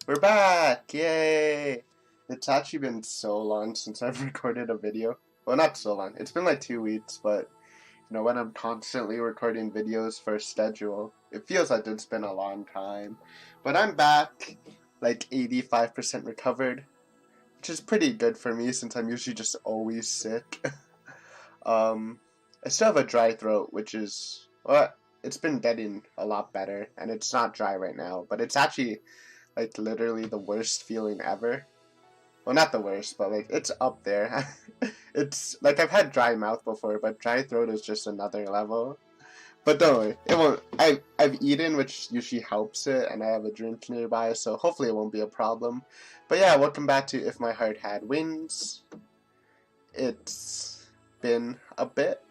We're back! Yay! It's actually been so long since I've recorded a video. Well, not so long. It's been like 2 weeks, but you know, when I'm constantly recording videos for a schedule, it feels like it's been a long time. But I'm back, like 85% recovered, which is pretty good for me since I'm usually just always sick. I still have a dry throat, which is, well, it's been getting a lot better, and it's not dry right now, but it's actually like literally the worst feeling ever. Well, not the worst, but like it's up there. It's like I've had dry mouth before, but dry throat is just another level. But don't worry, it won't. I've eaten, which usually helps it, and I have a drink nearby, so hopefully it won't be a problem. But yeah, welcome back to If My Heart Had Wings. It's been a bit.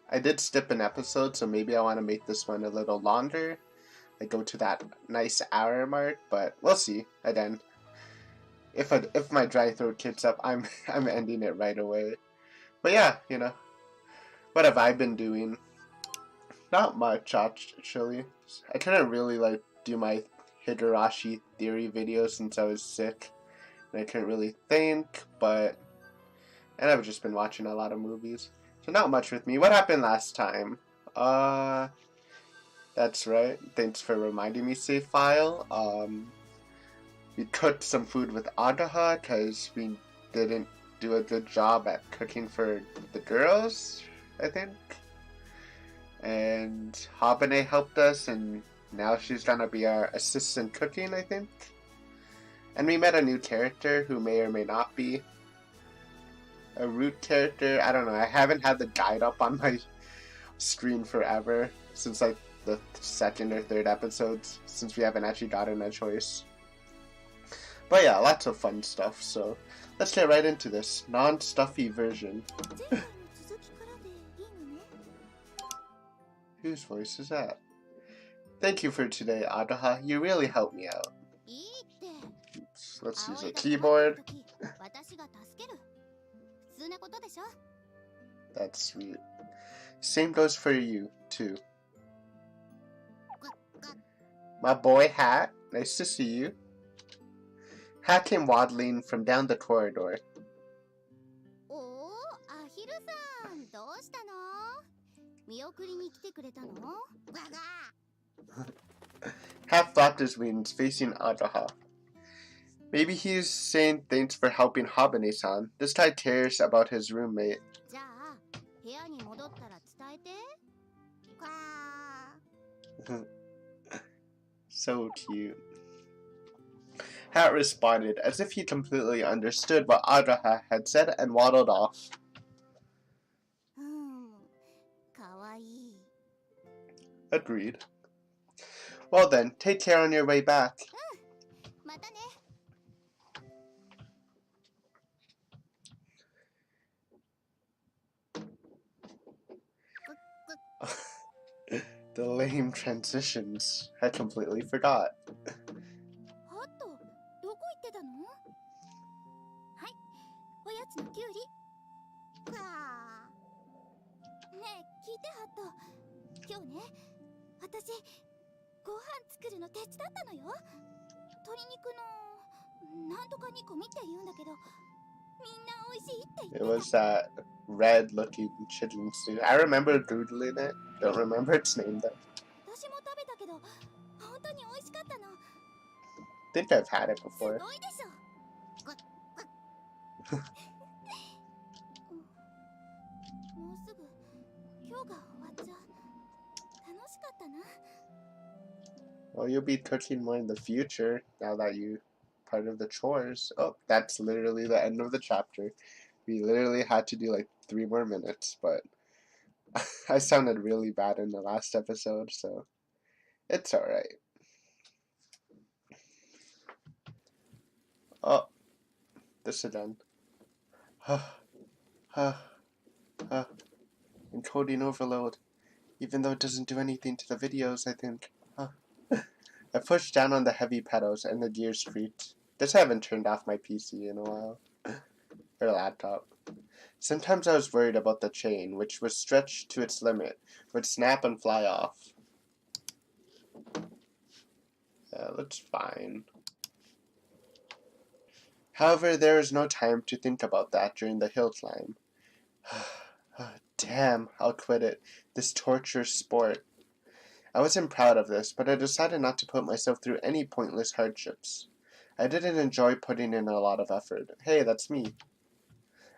I did skip an episode, so maybe I want to make this one a little longer. I go to that nice hour mark, but we'll see. Again, if my dry throat kicks up, I'm ending it right away. But yeah, you know, what have I been doing? Not much actually. I couldn't really like do my Higurashi theory videos since I was sick, and I couldn't really think. And I've just been watching a lot of movies, so not much with me. What happened last time? That's right. Thanks for reminding me, save file. We cooked some food with Agaha because we didn't do a good job at cooking for the girls, I think. And Habane helped us, and now she's gonna be our assistant cooking, I think. And we met a new character who may or may not be a root character. I don't know. I haven't had the guide up on my screen forever, since like the second or third episodes, since we haven't actually gotten a choice. But yeah, lots of fun stuff, so let's get right into this non-stuffy version. Whose voice is that? Thank you for today, Agaha. You really helped me out. Oops, let's use a keyboard. That's sweet. Same goes for you, too. My boy Hat, nice to see you. Hat came waddling from down the corridor. Hat flapped his wings, facing Agaha. Maybe he's saying thanks for helping Habane-san. This guy cares about his roommate. So cute. Hat responded as if he completely understood what Agaha had said and waddled off. Agreed. Well then, take care on your way back. The lame transitions. I completely forgot. It was that red-looking chicken stew. I remember doodling it. Don't remember its name though. I think I've had it before. Well, you'll be cooking more in the future now that you're part of the chores. Oh, that's literally the end of the chapter. We literally had to do like 3 more minutes, but I sounded really bad in the last episode, so it's alright. Oh, this again. Encoding overload. Even though it doesn't do anything to the videos, I think. I pushed down on the heavy pedals and the gears creaked. Guess I haven't turned off my PC in a while. Or laptop. Sometimes I was worried about the chain, which was stretched to its limit, would snap and fly off. that's fine. However, there was no time to think about that during the hill climb. Damn, I'll quit it. This torture sport. I wasn't proud of this, but I decided not to put myself through any pointless hardships. I didn't enjoy putting in a lot of effort. Hey, that's me.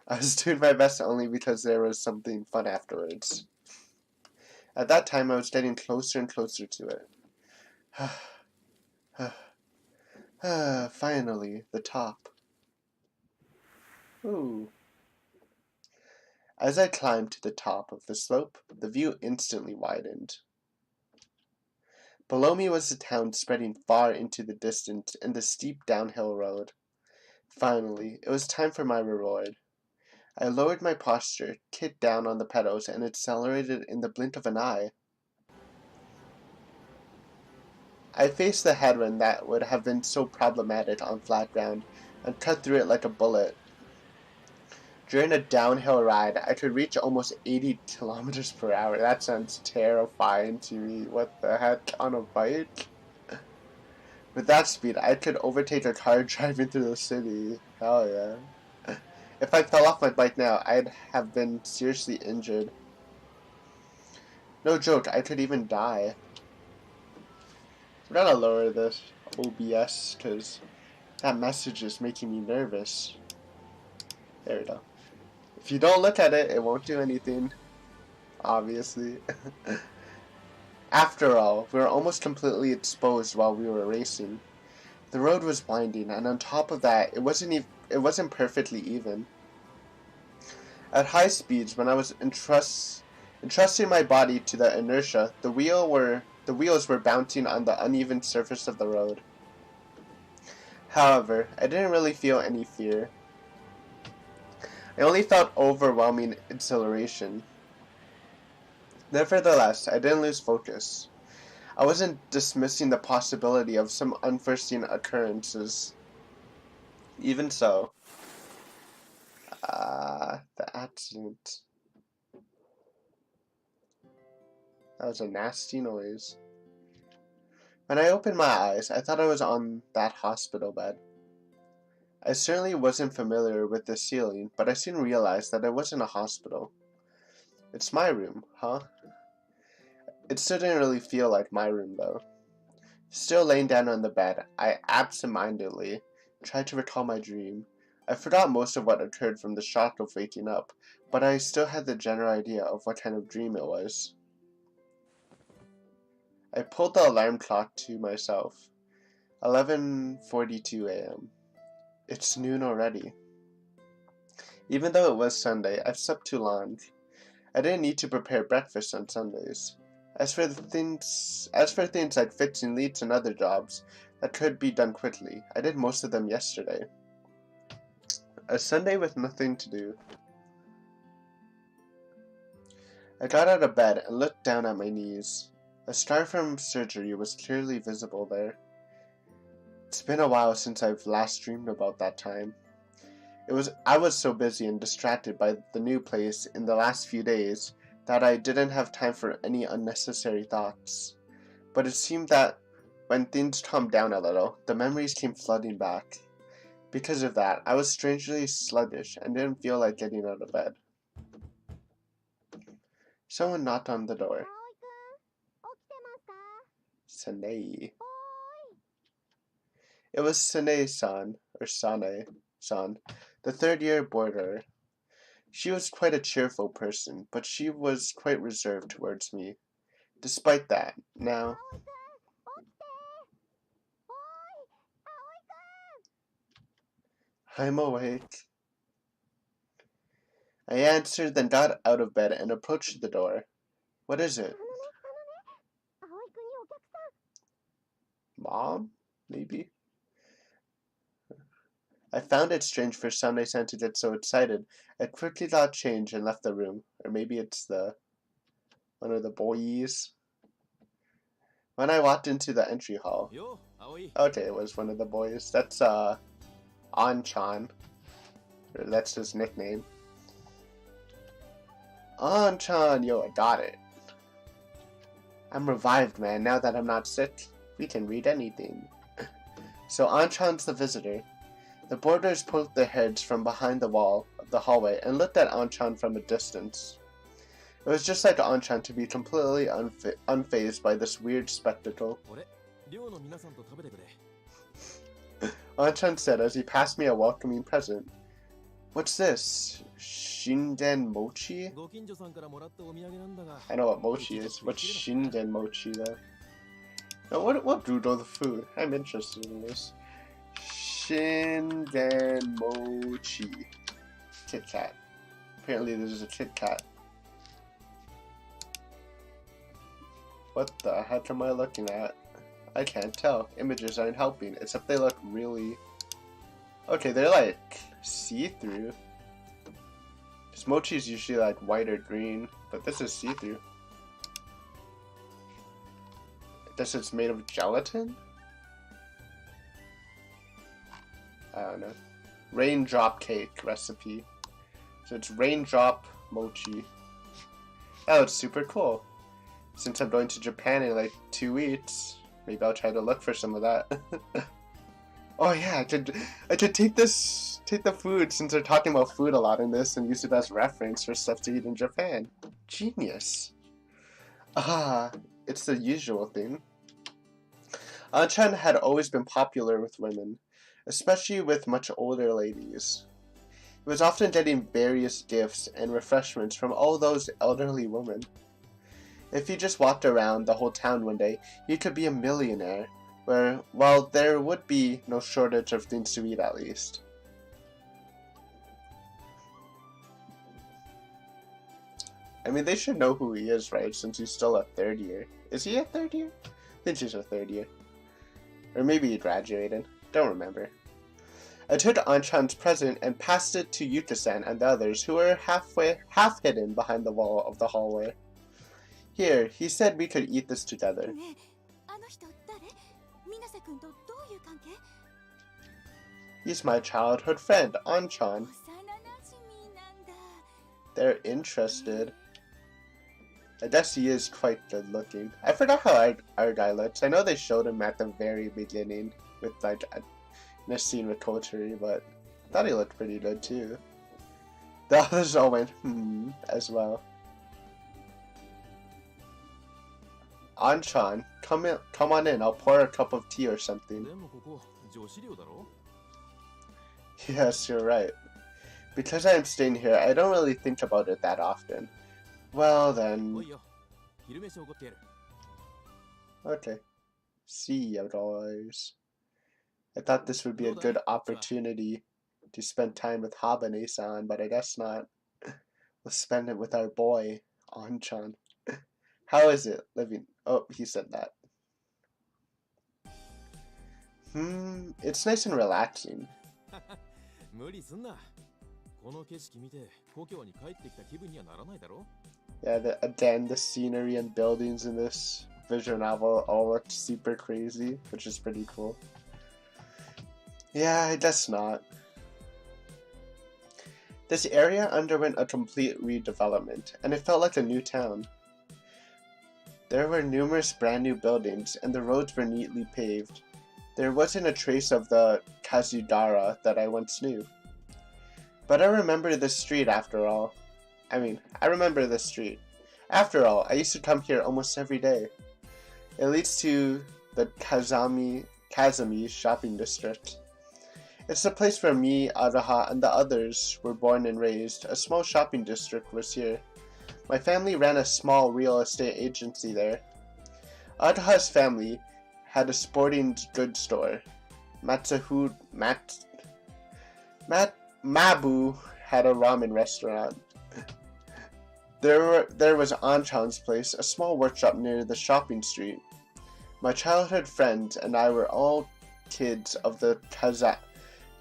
I was doing my best only because there was something fun afterwards. At that time, I was getting closer and closer to it. Finally, the top. Ooh. As I climbed to the top of the slope, the view instantly widened. Below me was the town spreading far into the distance and the steep downhill road. Finally, it was time for my reward. I lowered my posture, kicked down on the pedals, and accelerated in the blink of an eye. I faced the headwind that would have been so problematic on flat ground and cut through it like a bullet. During a downhill ride, I could reach almost 80 kilometers per hour. That sounds terrifying to me. What the heck? On a bike? With that speed, I could overtake a car driving through the city. Hell yeah. If I fell off my bike now, I'd have been seriously injured. No joke, I could even die. I'm gonna lower this OBS because that message is making me nervous. There we go. If you don't look at it, it won't do anything. Obviously. After all, we were almost completely exposed while we were racing. The road was winding, and on top of that, it wasn't perfectly even. At high speeds, when I was entrusting my body to the inertia, the wheels were bouncing on the uneven surface of the road. However, I didn't really feel any fear. I only felt overwhelming exhilaration. Nevertheless, I didn't lose focus. I wasn't dismissing the possibility of some unforeseen occurrences. Even so, the accident. That was a nasty noise. When I opened my eyes, I thought I was on that hospital bed. I certainly wasn't familiar with the ceiling, but I soon realized that it wasn't a hospital. It's my room, huh? It still didn't really feel like my room, though. Still laying down on the bed, I absentmindedly tried to recall my dream. I forgot most of what occurred from the shock of waking up, but I still had the general idea of what kind of dream it was. I pulled the alarm clock to myself. 11:42 a.m. It's noon already. Even though it was Sunday, I've slept too long. I didn't need to prepare breakfast on Sundays. As for things like fixing leads and other jobs that could be done quickly, I did most of them yesterday. A Sunday with nothing to do. I got out of bed and looked down at my knees. A scar from surgery was clearly visible there. It's been a while since I've last dreamed about that time. I was so busy and distracted by the new place in the last few days that I didn't have time for any unnecessary thoughts. But it seemed that when things calmed down a little, the memories came flooding back. Because of that, I was strangely sluggish and didn't feel like getting out of bed. Someone knocked on the door. Sanae. It was Sanae-san, or Sane-san, the third-year boarder. She was quite a cheerful person, but she was quite reserved towards me. Despite that, now... I'm awake. I answered, then got out of bed and approached the door. What is it? Mom? Maybe? I found it strange for Sane-san to get so excited. I quickly got changed and left the room. Or maybe it's one of the boys. When I walked into the entry hall... Okay, it was one of the boys. That's, An-chan. That's his nickname. An-chan, yo, I got it. I'm revived, man. Now that I'm not sick, we can read anything. So Anchan's the visitor. The boarders poked their heads from behind the wall of the hallway and looked at Anchan from a distance. It was just like Anchan to be completely unfazed by this weird spectacle. Anchan said as he passed me a welcoming present. What's this? Shinden mochi? I know what mochi is. What's shinden mochi though? Now, what brewed all the food? I'm interested in this. Shinden mochi. Kit Kat. Apparently this is a Kit Kat. What the heck am I looking at? I can't tell. Images aren't helping, except they look really... Okay, they're like see-through. Because mochi is usually like white or green, but this is see-through. I guess it's made of gelatin? I don't know. Raindrop cake recipe. So it's raindrop mochi. Oh, it's super cool. Since I'm going to Japan in like 2 weeks, maybe I'll try to look for some of that. Oh yeah, I could take the food, since they're talking about food a lot in this, and use it as reference for stuff to eat in Japan. Genius. Ah, it's the usual thing. Anchan had always been popular with women, especially with much older ladies. He was often getting various gifts and refreshments from all those elderly women. If he just walked around the whole town one day, he could be a millionaire, well, there would be no shortage of things to eat at least. I mean, they should know who he is, right, since he's still a third year. Is he a third year? I think he's a third year. Or maybe he graduated. Don't remember. I took Anchan's present and passed it to Yuta-san and the others, who were half hidden behind the wall of the hallway. Here, he said we could eat this together. He's my childhood friend, Anchan. They're interested. I guess he is quite good looking. I forgot how our guy looks. I know they showed him at the very beginning with like in a scene with Kotori, but I thought he looked pretty good too. The others all went as well. Anchan, come on in. I'll pour a cup of tea or something. Yes, you're right. Because I am staying here, I don't really think about it that often. Well then... Okay. See you guys. I thought this would be a good opportunity to spend time with Habane-san, but I guess not. Let's spend it with our boy, Anchan. How is it living? Oh, he said that. It's nice and relaxing. Yeah, again, the scenery and buildings in this visual novel all look super crazy, which is pretty cool. Yeah, I guess not. This area underwent a complete redevelopment, and it felt like a new town. There were numerous brand new buildings, and the roads were neatly paved. There wasn't a trace of the Kazudara that I once knew. But I remember this street after all. I remember this street. After all, I used to come here almost every day. It leads to the Kazami shopping district. It's the place where me, Araha, and the others were born and raised. A small shopping district was here. My family ran a small real estate agency there. Araha's family had a sporting goods store. Mabu had a ramen restaurant. There was Anchan's place, a small workshop near the shopping street. My childhood friends and I were all kids of the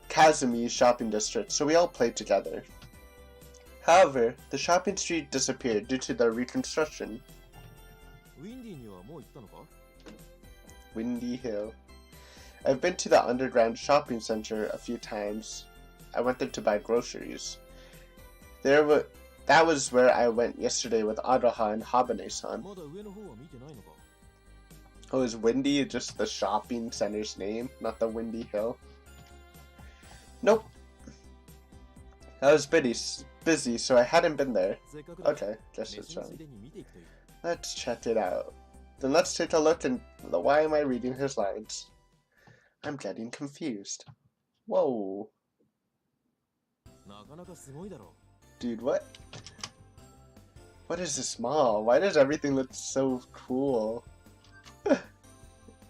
Kazami shopping district, so we all played together. However, the shopping street disappeared due to the reconstruction. Windy Hill. I've been to the underground shopping center a few times. I went there to buy groceries. That was where I went yesterday with Araha and Habane-san. Oh, is Windy just the shopping center's name, not the Windy Hill? Nope. I was busy, so I hadn't been there. Okay, guess it's wrong. Let's check it out. Then let's take a look and why am I reading his lines? I'm getting confused. Whoa. Dude, what? What is this mall? Why does everything look so cool?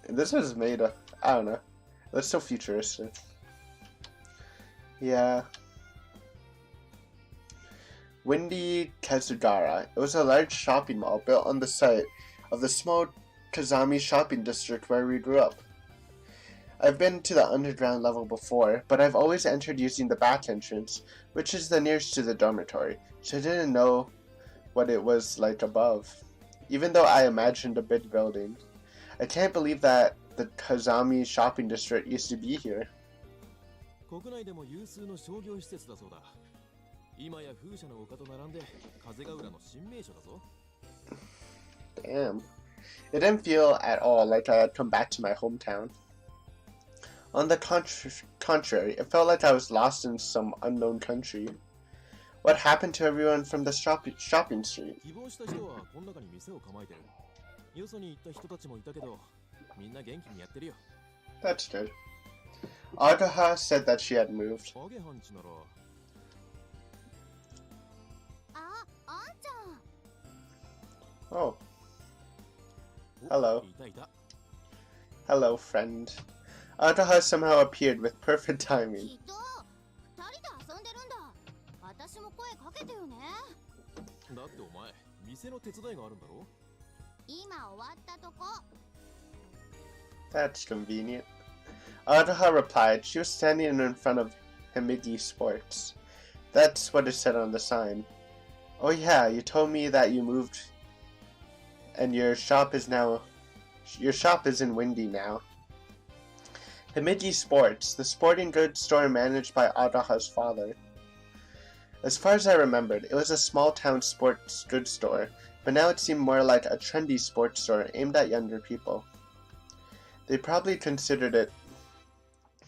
This was made of, I don't know. It looks so futuristic. Yeah. Windy Kazugara. It was a large shopping mall built on the site of the small Kazami shopping district where we grew up. I've been to the underground level before, but I've always entered using the back entrance, which is the nearest to the dormitory, so I didn't know what it was like above, even though I imagined a big building. I can't believe that the Kazami shopping district used to be here. Damn. It didn't feel at all like I had come back to my hometown. On the contrary, it felt like I was lost in some unknown country. What happened to everyone from the shopping street? That's good. Agaha said that she had moved. Oh. Hello. Hello, friend. Agaha somehow appeared with perfect timing. That's convenient. Agaha replied she was standing in front of Himigi Sports. That's what it said on the sign. Oh yeah, you told me that you moved and your shop is in Windy now. Himigi Sports, the sporting goods store managed by Agaha's father. As far as I remembered, it was a small town sports goods store, but now it seemed more like a trendy sports store aimed at younger people. They probably considered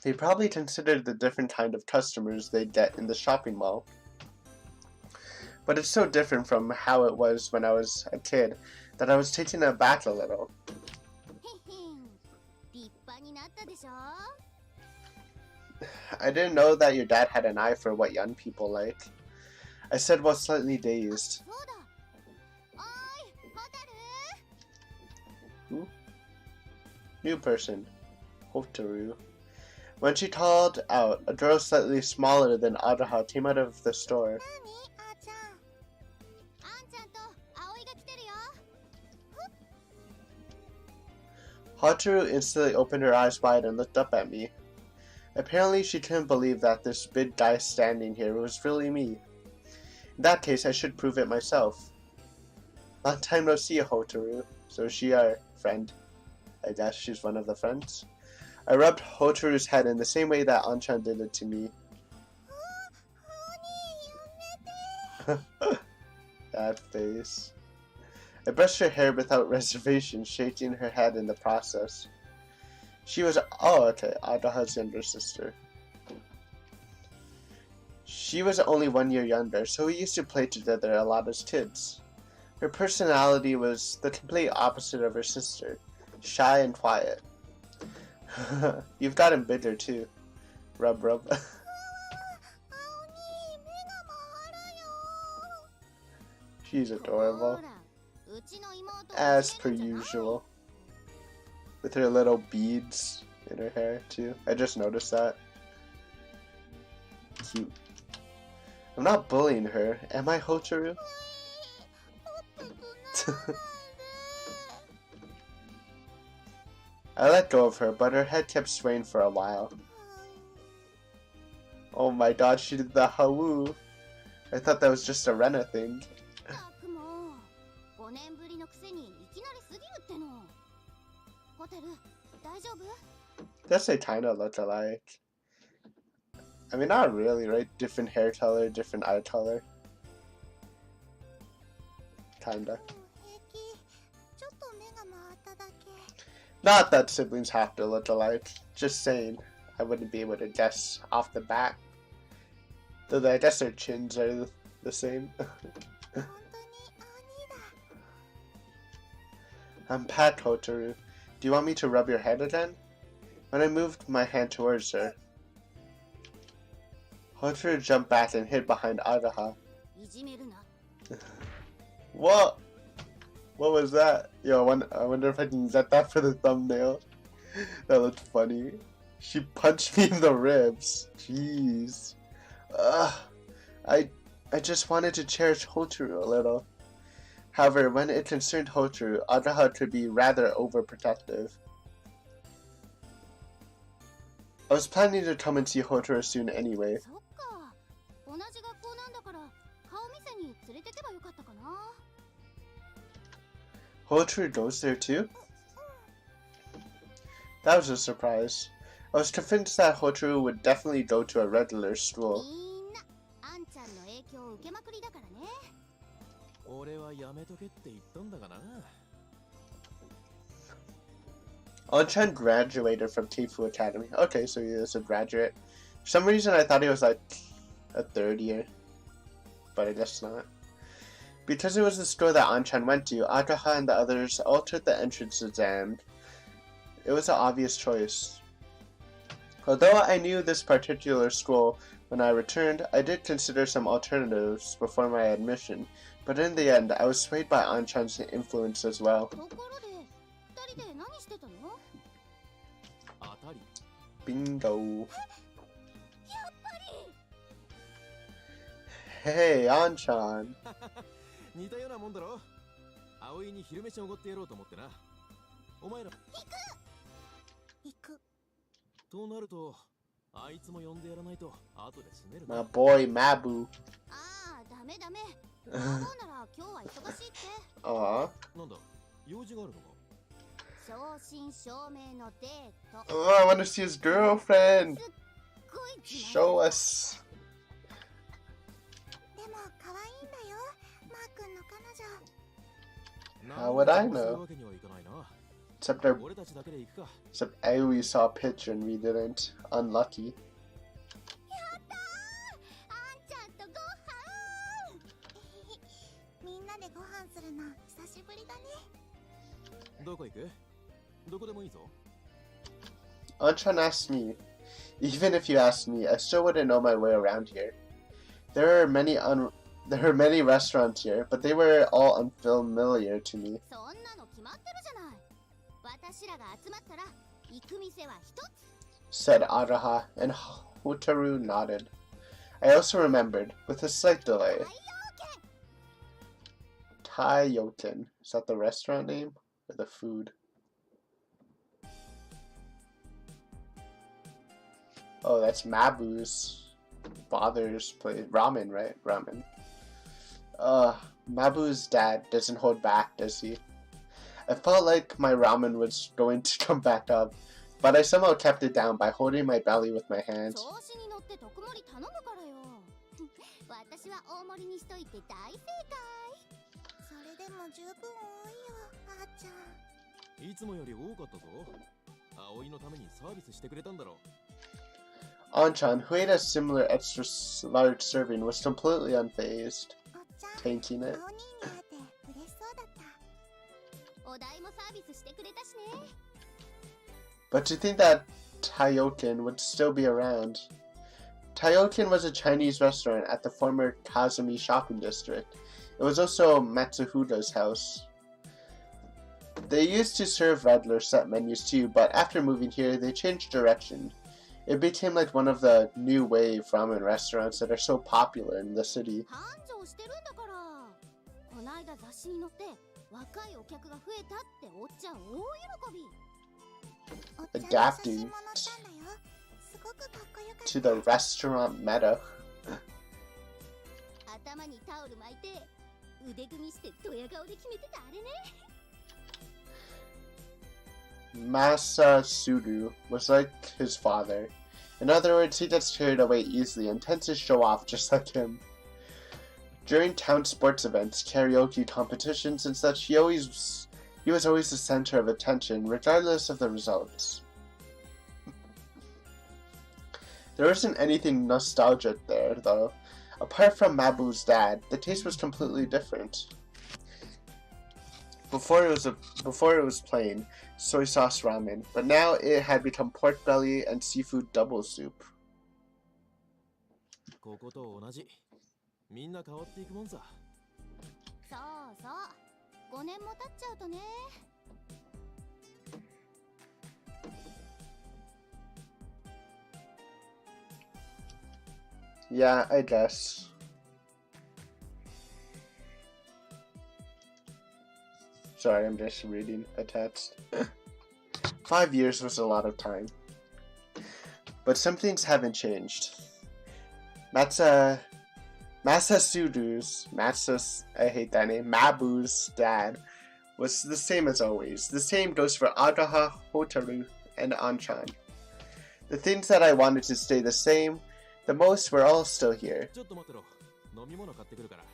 the different kind of customers they'd get in the shopping mall. But it's so different from how it was when I was a kid that I was taken aback a little. I didn't know that your dad had an eye for what young people like. I said while slightly dazed. Who? New person. Kotori. When she called out, a girl slightly smaller than Agaha came out of the store. Kotori instantly opened her eyes wide and looked up at me. Apparently she couldn't believe that this big guy standing here was really me. In that case, I should prove it myself. Long time no see, Hotaru. So is she our friend? I guess she's one of the friends. I rubbed Hotaru's head in the same way that Anchan did it to me. That face. I brushed her hair without reservation, shaking her head in the process. She was, oh okay, Agaha's younger sister. She was only 1 year younger, so we used to play together a lot as kids. Her personality was the complete opposite of her sister, shy and quiet. You've gotten bigger too. Rub rub. She's adorable. As per usual. With her little beads in her hair too. I just noticed that. Cute. I'm not bullying her, am I, Hotaru? I let go of her, but her head kept swaying for a while. Oh my god, she did the hawoo. I thought that was just a Rena thing. Guess they kinda look alike. I mean, not really, right? Different hair color, different eye color. Kinda. Not that siblings have to look alike. Just saying, I wouldn't be able to guess off the bat. Though I guess their chins are the same. I'm Pat Kotori. Do you want me to rub your head again? When I moved my hand towards her, Kotori jumped back and hid behind Araha. What? What was that? Yo, I wonder if I can get that for the thumbnail. That looked funny. She punched me in the ribs. Jeez. I just wanted to cherish Hotaru a little. However, when it concerned Hotaru, Araha could be rather overprotective. I was planning to come and see Hotaru soon anyway. Kotori goes there too? That was a surprise. I was convinced that Kotori would definitely go to a regular school. Anchan graduated from Keifu Academy. Okay, so he is a graduate. For some reason I thought he was like a third year. But I guess not. Because it was the school that Anchan went to, Araha and the others all took the entrance exam. It was an obvious choice. Although I knew this particular school when I returned, I did consider some alternatives before my admission, but in the end, I was swayed by Anchan's influence as well. Bingo. Hey, Anchan. 似たようなもんだろ。葵に昼飯おごってやろうと思ってな。お前ら行くとなると、あいつも呼んでやらないと後で死ねるな。 My boy Mabu. ああ、ダメダメ。どうなら今日は忙しいって。Aww. なんだ、用事があるのか。正真正銘のデート。Oh, I want to see his girlfriend. Show us. でも可愛いんだよ。マー君の彼女。 How would I know? Except I only saw a picture and we didn't. Unlucky. やったー。あんちゃんとご飯。みんなでご飯するの久しぶりだね。どこ行く？どこでもいいぞ。Anchan asked me. Even if you asked me, I still wouldn't know my way around here. There are many restaurants here, but they were all unfamiliar to me. そんなの決まってるじゃない。私らが集まったら行く店は一つ。 Said Araha, and Hotaru nodded. I also remembered, with a slight delay. Taiyoken. Is that the restaurant name? Or the food? Oh, that's Mabu's father's place. Ramen, right? Ramen. Mabu's dad doesn't hold back, does he? I felt like my ramen was going to come back up, but I somehow kept it down by holding my belly with my hands. Anchan, who ate a similar extra large serving, was completely unfazed, tanking it. But to think that Taiyoken would still be around. Taiyoken was a Chinese restaurant at the former Kazumi shopping district. It was also Matsuhuda's house. They used to serve regular set menus too, but after moving here, they changed direction. It became like one of the new wave ramen restaurants that are so popular in the city. Adapting to the restaurant meta. Masasuru was like his father. In other words, he gets carried away easily and tends to show off just like him. During town sports events, karaoke competitions and such, he always He was always the center of attention, regardless of the results. There wasn't anything nostalgic there, though. Apart from Mabu's dad, the taste was completely different. Before it was plain soy sauce ramen, but now it had become pork belly and seafood double soup. ここと同じ。みんな変わっていくもんさ。そうそう。5年も経っちゃうとね。Yeah, I guess. Sorry, I'm just reading a text. 5 years was a lot of time. But some things haven't changed. I hate that name, Mabu's dad was the same as always. The same goes for Agaha, Hotaru, and Anchan. The things that I wanted to stay the same, the most were all still here. ちょっと待ってろ。飲み物買ってくるから。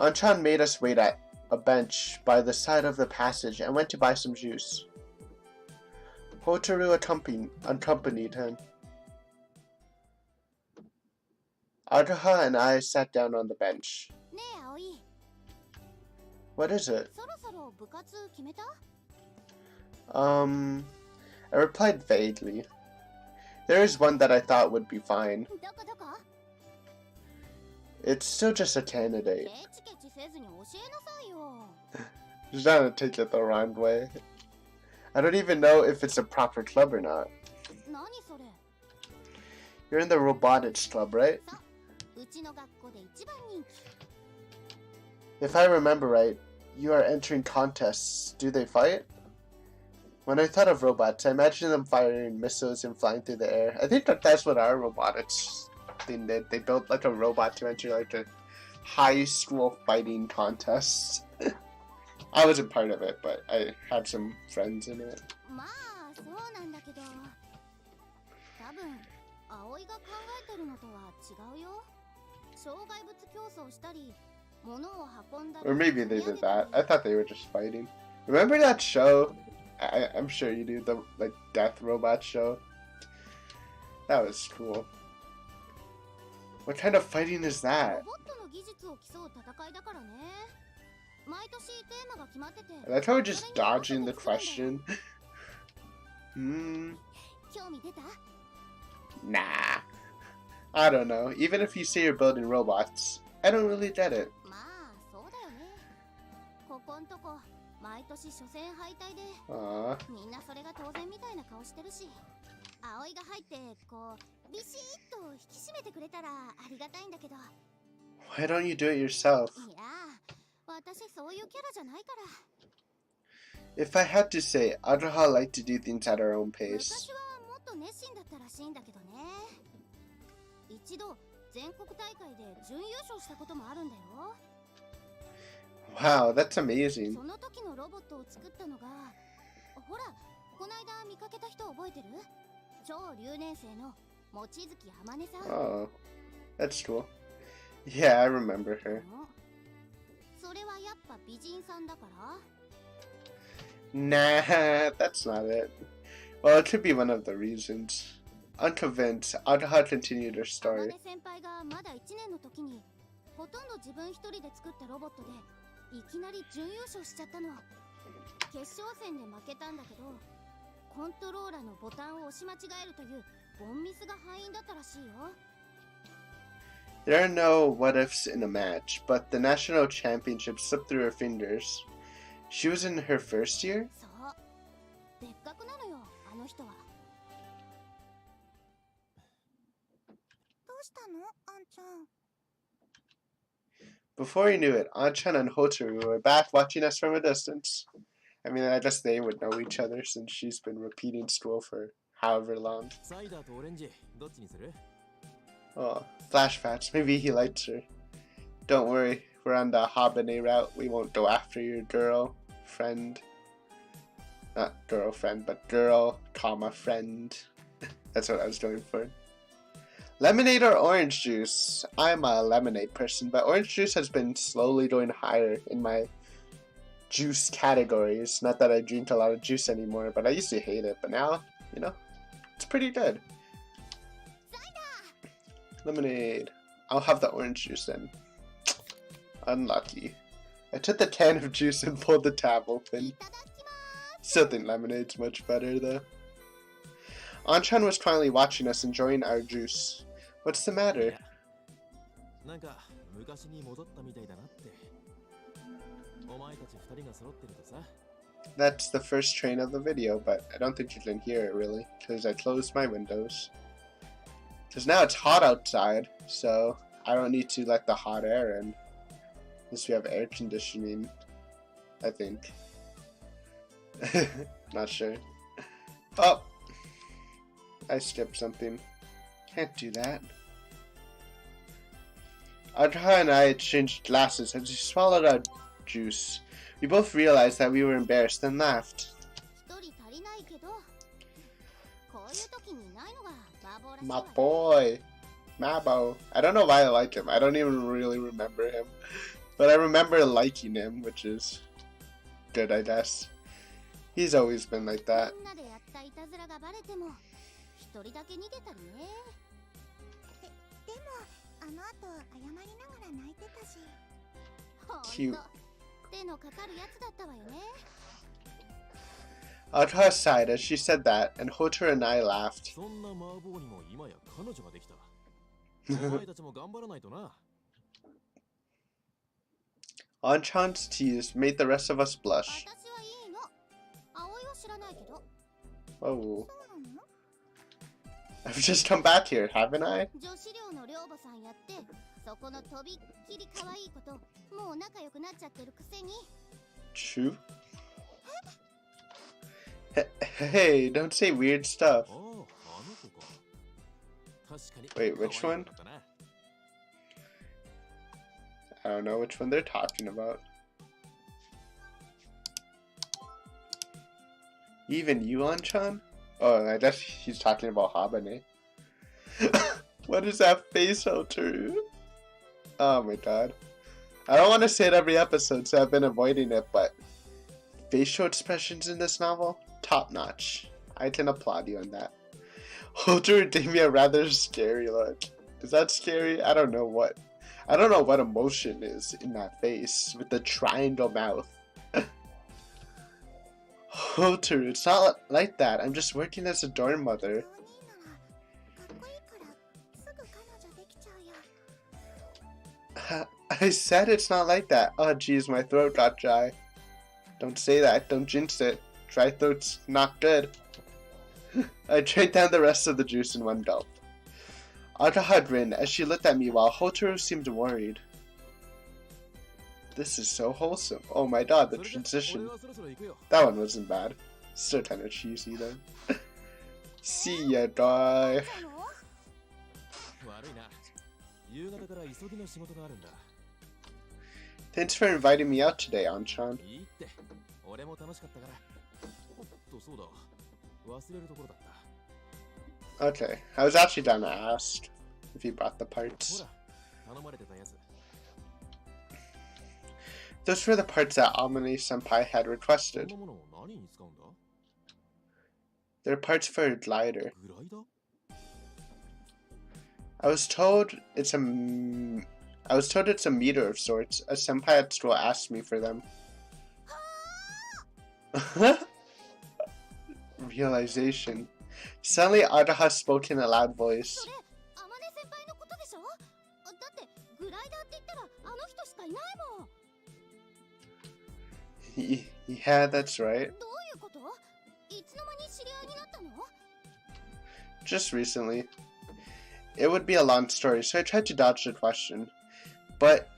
Anchan made us wait at a bench by the side of the passage and went to buy some juice. Hotaru accompanied him. Agaha and I sat down on the bench. ねえ葵、 What is it? そろそろ部活決めた？ I replied vaguely. There is one that I thought would be fine. どこどこ？ It's still just a candidate. ケチケチせずに教えなさいよ。 Just trying to take it the wrong way. I don't even know if it's a proper club or not. 何それ？ You're in the robotics club, right? うちの学校で一番人気。 If I remember right, you are entering contests. Do they fight? When I thought of robots, I imagined them firing missiles and flying through the air. I think that's what our robotics thing did. They built like a robot to enter like a high school fighting contest. I wasn't part of it, but I had some friends in it. まあそうなんだけど、多分葵が考えてるのとは違うよ。障害物競争したり、物を運んだり。 Or maybe they did that. I thought they were just fighting. Remember that show? I'm sure you do, the like death robot show. That was cool. What kind of fighting is ロ that? ボットの技術を競う戦いだからね。毎年テーマが決まってて。 I like how we're just dodging the question. 興味出た？ Nah. I don't know. Even if you say you're building robots, I don't really get it. まあそうだよね。ここんとこ毎年初戦敗退で、 みんなそれが当然みたいな顔してるし、葵が入ってこうビシッと引き締めてくれたらありがたいんだけど。 Why don't you do it yourself? いや、私そういうキャラじゃないから。 If I had to say, Adraha liked to do things at her own 昔 pace. はもっと熱心だったらしいんだけどね。一度全国大会で準優勝したこともあるんだよ。 Wow, that's amazing. その時のロボットを作ったのが、ほら、こないだ見かけた人覚えてる？超留年生の望月あまねさん。 Oh, that's cool. Yeah, I remember her. それはやっぱ美人さんだから？ Nah, that's not it. Well, it could be one of the reasons. Unconvinced, Adraha continued her あま story. ね先輩がまだ1年の時に、ほとんど自分一人で作ったロボットでいきなり準優勝しちゃったの。決勝戦で負けたんだけど、コントローラーのボタンを押し間違えるというボンミスが敗因だったらしいよ。 There are no what ifs in a match, but the national championship slipped through her fingers. She was in her first year? そう。別格なのよ、あの人は。どうしたの、あんちゃん。 Before you knew it, Anchan and Hotaru were back watching us from a distance. I mean, I guess they would know each other since she's been repeating school for however long. サイダーとオレンジ、どっちにする？ Oh, flashbacks. Maybe he likes her. Don't worry, we're on the Habane route. We won't go after your girlfriend. Not girlfriend, but girl, comma, friend. That's what I was going for. Lemonade or orange juice? I'm a lemonade person, but orange juice has been slowly going higher in my juice categories. Not that I drink a lot of juice anymore, but I used to hate it. But now, you know, it's pretty good. Lemonade. I'll have the orange juice then. Unlucky. I took the can of juice and pulled the tab open. Still think lemonade's much better though. Anchan was finally watching us enjoying our juice. What's the matter? That's the first train of the video, but I don't think you can hear it really, because I closed my windows. Because now it's hot outside, so I don't need to let the hot air in. Unless we have air conditioning, I think. Not sure. Oh! I skipped something. Can't do that. Audra and I exchanged glasses as we swallowed our juice. We both realized that we were embarrassed and laughed. My boy! Mabo. I don't know why I like him. I don't even really remember him. But I remember liking him, which is good, I guess. He's always been like that. Cute. Audra sighed as she said that, and Hotor and I laughed. Anchan's tease made the rest of us blush. Whoa. I've just come back here, haven't I? True. Hey, don't say weird stuff. Wait, which one? I don't know which one they're talking about. Even you, Anchan? Oh, I guess he's talking about Habane. What is that face filter? Oh my god. I don't want to say it every episode, so I've been avoiding it, but facial expressions in this novel, top notch. I can applaud you on that. Hotor gave me a rather scary look. Is that scary? I don't know what emotion is in that face with the triangle mouth. Hotor, it's not like that. I'm just working as a dorm mother. I said it's not like that. Oh jeez, my throat got dry. Don't say that. Don't jinx it. Dry throat's not good. I drank down the rest of the juice in one gulp. Audra grinned as she looked at me while Hotaru seemed worried. This is so wholesome. Oh my god, the transition. That one wasn't bad. Still kind of cheesy though. See ya, guy. Thanks for inviting me out today, Anchan. Okay, I was actually down to ask if you brought the parts. Those were the parts that Amane-senpai had requested. They're parts for a glider. I was told it's a meter of sorts. A senpai at school asked me for them. Realization. Suddenly, Audra spoke in a loud voice. Yeah, that's right. Just recently. It would be a long story, so I tried to dodge the question. But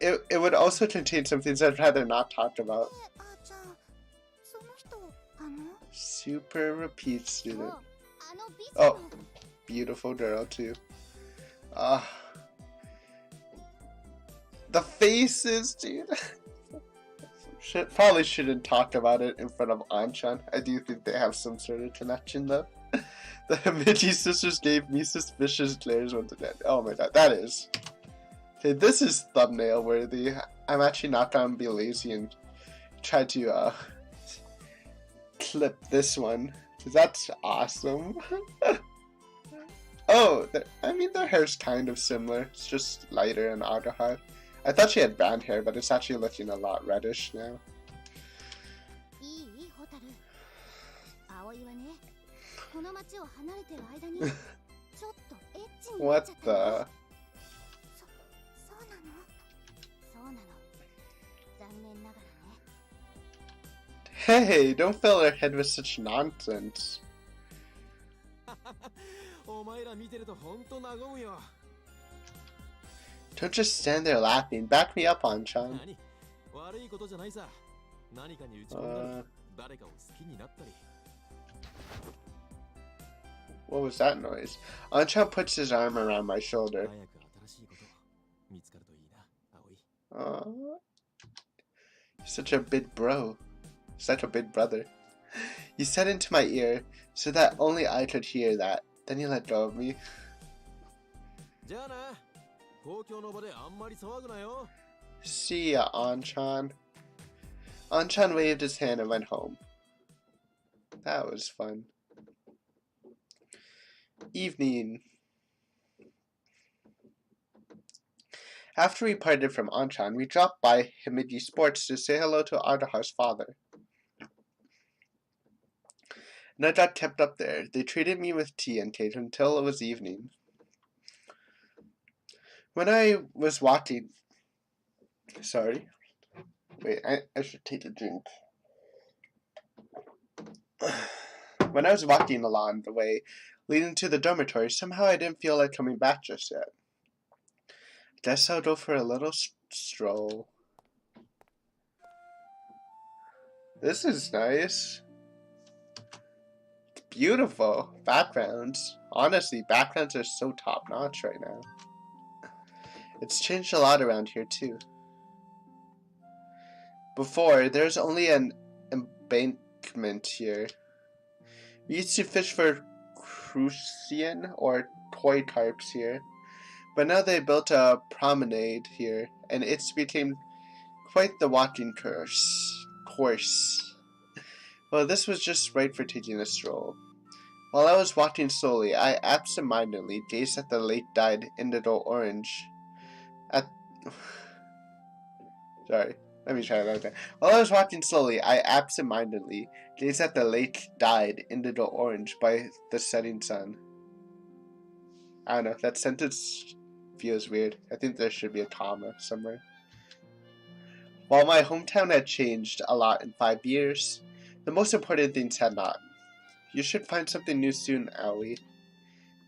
it would also contain some things I'd rather not talk about. Super repeat student. Oh, beautiful girl too. The faces, dude. Probably shouldn't talk about it in front of Anchan. I do think they have some sort of connection though. The Mickey sisters gave me suspicious glares once again. Oh my god, that is. Okay, this is thumbnail worthy. I'm actually not gonna be lazy and try to clip this one, because that's awesome. Oh, I mean, their hair's kind of similar. It's just lighter and Araha. I thought she had brown hair, but it's actually looking a lot reddish now. What the? Hey, don't fill her head with such nonsense. Don't just stand there laughing. Back me up, Anchan. What was that noise? Anchan puts his arm around my shoulder. Such a big bro. Such a big brother. You said into my ear so that only I could hear that. Then you let go of me. See ya, Anchan. Anchan waved his hand and went home. That was fun. Evening. After we parted from Anchan, we dropped by Himeji Sports to say hello to Ardahar's father. And I got kept up there. They treated me with tea and cake until it was evening. When I was walking... Sorry. Wait, I should take a drink. When I was walking along the way leading to the dormitory, somehow I didn't feel like coming back just yet. Guess I'll go for a little stroll. This is nice. It's beautiful. Backgrounds. Honestly, backgrounds are so top-notch right now. It's changed a lot around here, too. Before, there's only an embankment here. We used to fish for crucian or koi carps here. But now they built a promenade here, and it's became quite the walking course. Well, this was just right for taking a stroll. While I was walking slowly, I absentmindedly gazed at the late-dyed indigo orange. Sorry, let me try that again. While I was walking slowly, I absentmindedly gazed at the late-dyed indigo orange by the setting sun. I don't know, that sentence feels weird. I think there should be a comma somewhere. While my hometown had changed a lot in 5 years, the most important things had not. You should find something new soon, Aoi.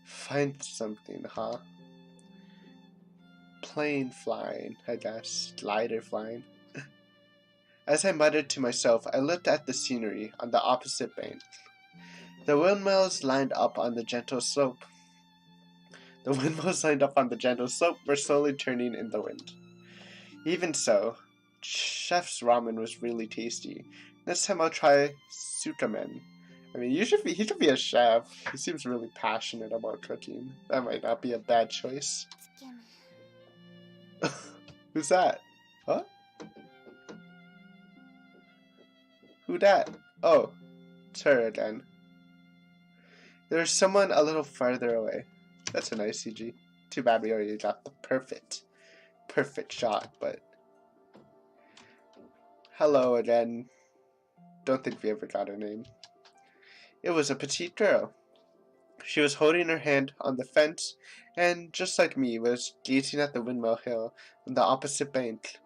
Find something, huh? Plane flying, I guess. Glider flying. As I muttered to myself, I looked at the scenery on the opposite bank. The windmills lined up on the gentle slope. The windmills lined up on the gentle slope were slowly turning in the wind. Even so, Chef's ramen was really tasty. Next time I'll try Sukamen. I mean, he should be a chef. He seems really passionate about cooking. That might not be a bad choice. Who's that? Huh? Who that? Oh, it's her again. There's someone a little farther away. That's a nice CG. Too bad we already got the perfect shot, but... Hello again. Don't think we ever got her name. It was a petite girl. She was holding her hand on the fence, and just like me, was gazing at the windmill hill on the opposite bank.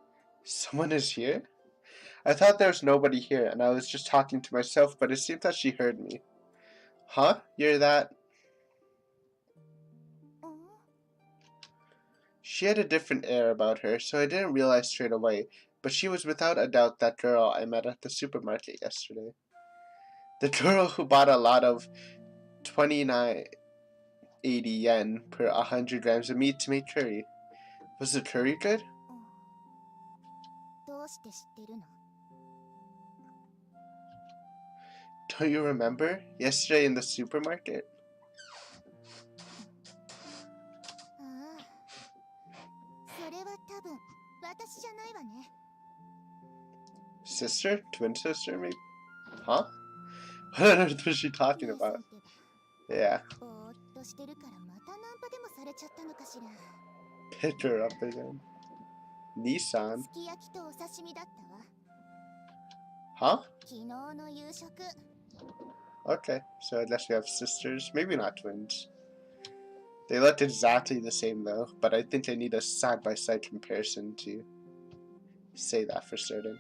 Someone is here? I thought there was nobody here, and I was just talking to myself, but it seemed that she heard me. Huh? You're that... She had a different air about her, so I didn't realize straight away, but she was without a doubt that girl I met at the supermarket yesterday. The girl who bought a lot of 29.80 yen per 100 grams of meat to make curry. Was the curry good? Don't you remember? Yesterday in the supermarket? sister? Twin sister, maybe? Huh? What on earth was she talking about? Yeah. Pick her up again. Nissan? Huh? Okay, so unless we have sisters, maybe not twins. They looked exactly the same though, but I think I need a side-by-side comparison to say that for certain.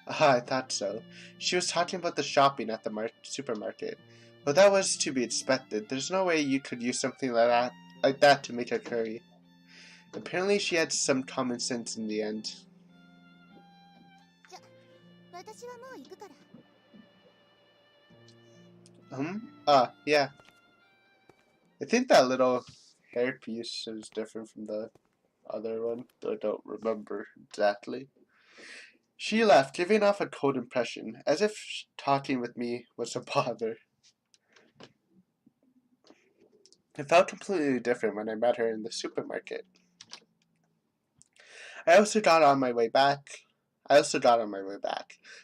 Ah, I thought so. She was talking about the shopping at the supermarket. Well, that was to be expected. There's no way you could use something like that to make a curry. Apparently she had some common sense in the end. Yeah. I think that little hairpiece is different from the other one, though I don't remember exactly. She left, giving off a cold impression, as if talking with me was a bother. It felt completely different when I met her in the supermarket. I also got on my way back.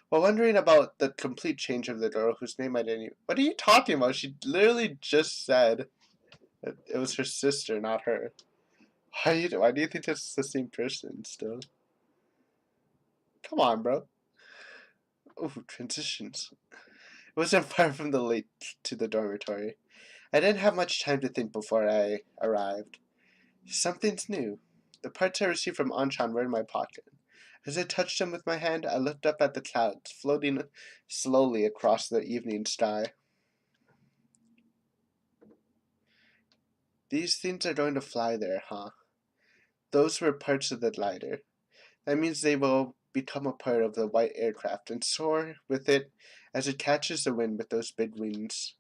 While wondering about the complete change of the girl whose name I didn't even... What are you talking about? She literally just said that it was her sister, not her. Why do you think it's the same person still? Come on, bro. Ooh, transitions. It wasn't far from the lake to the dormitory. I didn't have much time to think before I arrived. Something's new. The parts I received from Anchan were in my pocket. As I touched them with my hand, I looked up at the clouds, floating slowly across the evening sky. These things are going to fly there, huh? Those were parts of the glider. That means they will become a part of the white aircraft and soar with it as it catches the wind with those big wings.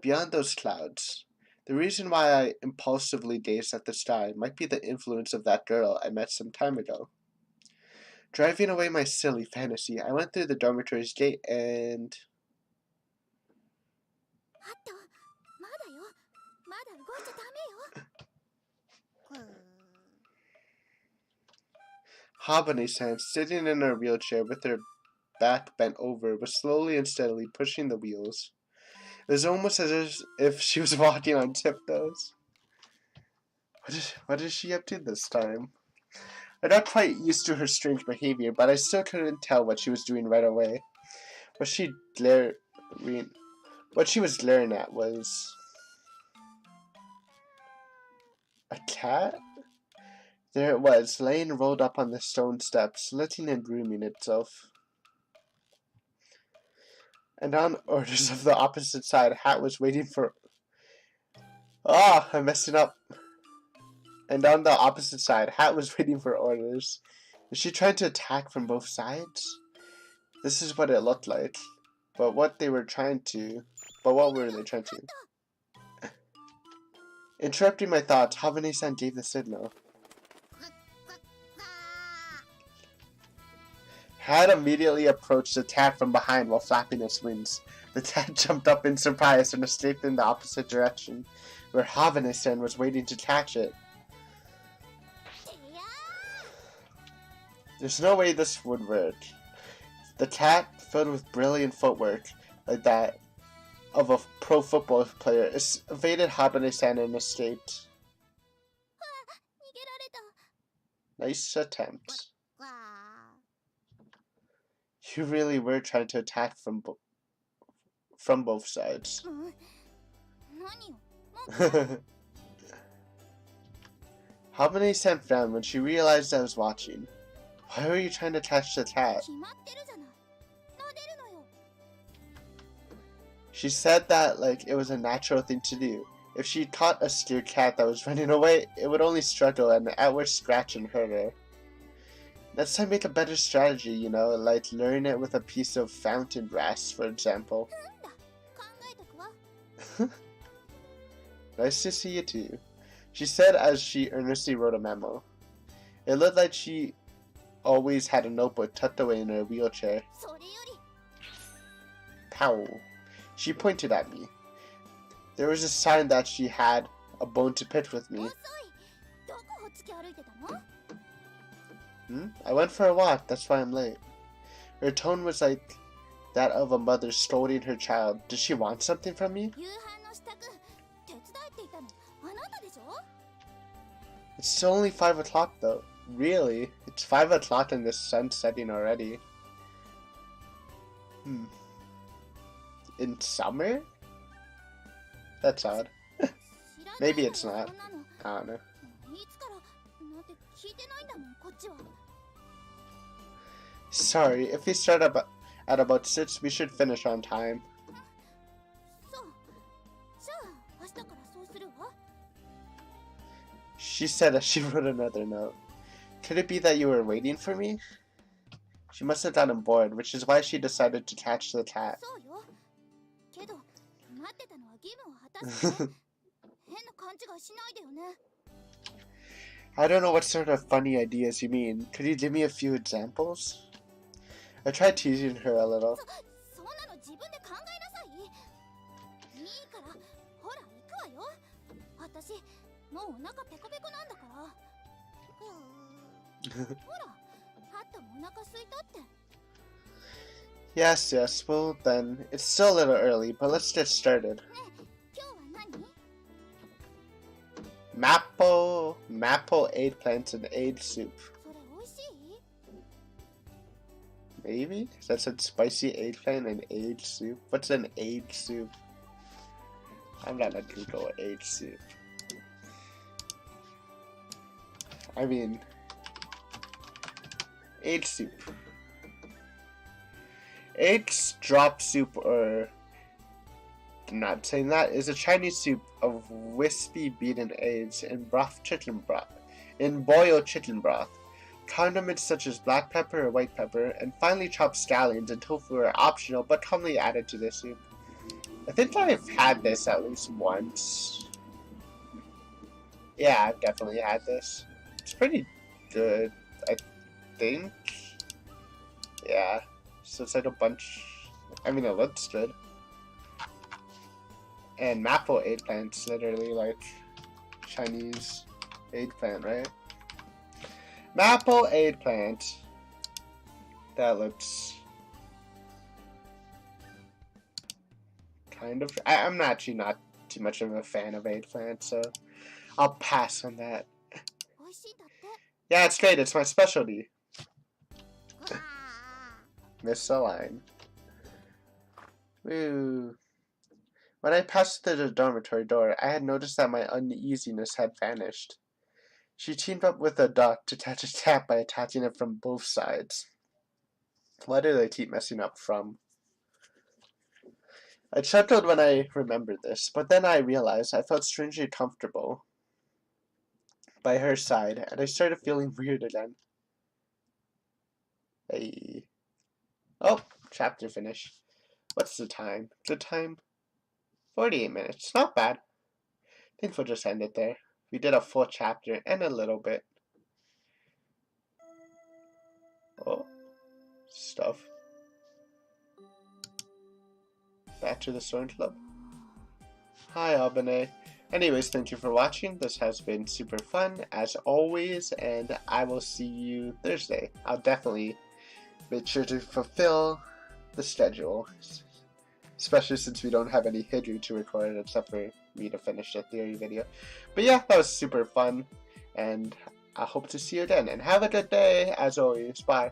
Beyond those clouds, the reason why I impulsively gazed at the sky might be the influence of that girl I met some time ago. Driving away my silly fantasy, I went through the dormitory's gate and... Habane-san, sitting in her wheelchair with her back bent over, was slowly and steadily pushing the wheels. It was almost as if she was walking on tiptoes. What is she up to this time? I got quite used to her strange behavior, but I still couldn't tell what she was doing right away. What she was glaring at was... a cat? There it was, laying rolled up on the stone steps, licking and grooming itself. And on orders of the opposite side, Hat was waiting for... Ah, I'm messing up. And on the opposite side, Hat was waiting for orders. Was she trying to attack from both sides? This is what it looked like. But what were they trying to... Interrupting my thoughts, Havane-san gave the signal. Hat immediately approached the cat from behind while flapping its wings. The cat jumped up in surprise and escaped in the opposite direction, where Havane-san was waiting to catch it. There's no way this would work. The cat, filled with brilliant footwork like that of a pro football player, evaded Habane-san and escaped. Nice attempt. You really were trying to attack from both sides. Habane-san frowned when she realized I was watching. Why were you trying to catch the cat? She said that like it was a natural thing to do. If she caught a scared cat that was running away, it would only struggle and at worst scratch and hurt her. Next time make a better strategy, you know, like luring it with a piece of fountain grass, for example. Nice to see you too, she said as she earnestly wrote a memo. It looked like she always had a notebook tucked away in her wheelchair. Pow. She pointed at me. There was a sign that she had a bone to pick with me. I went for a walk, that's why I'm late. Her tone was like that of a mother scolding her child. Does she want something from me? 夕飯の支度手伝えって言ったのあなたでしょ It's still only 5 o'clock though. Really? It's 5 o'clock and the sun's setting already. In summer? That's odd. Maybe it's not. I don't know. いつからなんて聞いてないんだもんこっちは Sorry, if we start at about 6, we should finish on time. そうじゃあ明日からそうするわ She said as she wrote another note. Could it be that you were waiting for me? She must have gotten bored, which is why she decided to catch the cat. そうよけど待ってたのは義務を果たしてね変な勘違いしないでよね I don't know what sort of funny ideas you mean. Could you give me a few examples? I tried teasing her a little. そんなの自分で考えなさいいいからほら行くわよ私もうお腹ペコペコなんだからほらハットもお腹空いたって Yes, yes, well then, it's still a little early, but let's get started. ねえ今日は何 Maple eggplants and egg soup. それ美味しい Maybe? That said spicy eggplant and egg soup. What's an egg soup? I'm gonna Google egg soup. I mean, egg soup. Eggs drop soup, or I'm not saying that, is a Chinese soup of wispy beaten eggs in boiled chicken broth. Condiments such as black pepper or white pepper, and finely chopped scallions and tofu are optional but commonly added to this soup. I think I've had this at least once. Yeah, I've definitely had this. It's pretty good, I think. Yeah, so it's like a bunch, I mean it looks good. And maple eggplant's literally like Chinese eggplant, right? Maple eggplant. That looks kind of. I'm actually not too much of a fan of eggplant, so I'll pass on that. 美味しいんだって Yeah, it's great. It's my specialty. うわ Miss the line. Woo. When I passed through the dormitory door, I had noticed that my uneasiness had vanished. She teamed up with a duck to catch a cat by attaching it from both sides. Why do they keep messing up from? I chuckled when I remembered this, but then I realized I felt strangely comfortable by her side, and I started feeling weird again. Hey. Oh, chapter finish. What's the time? Good time? 48 minutes. Not bad. I think we'll just end it there. We did a full chapter and a little bit. Oh. Stuff. Back to the Storm Club. Hi, Albane. Anyways, thank you for watching. This has been super fun, as always, and I will see you Thursday. I'll definitely make sure to fulfill the schedule, especially since we don't have any Hidru to record except for me to finish the theory video. But yeah, that was super fun, and I hope to see you again, and have a good day, as always. Bye.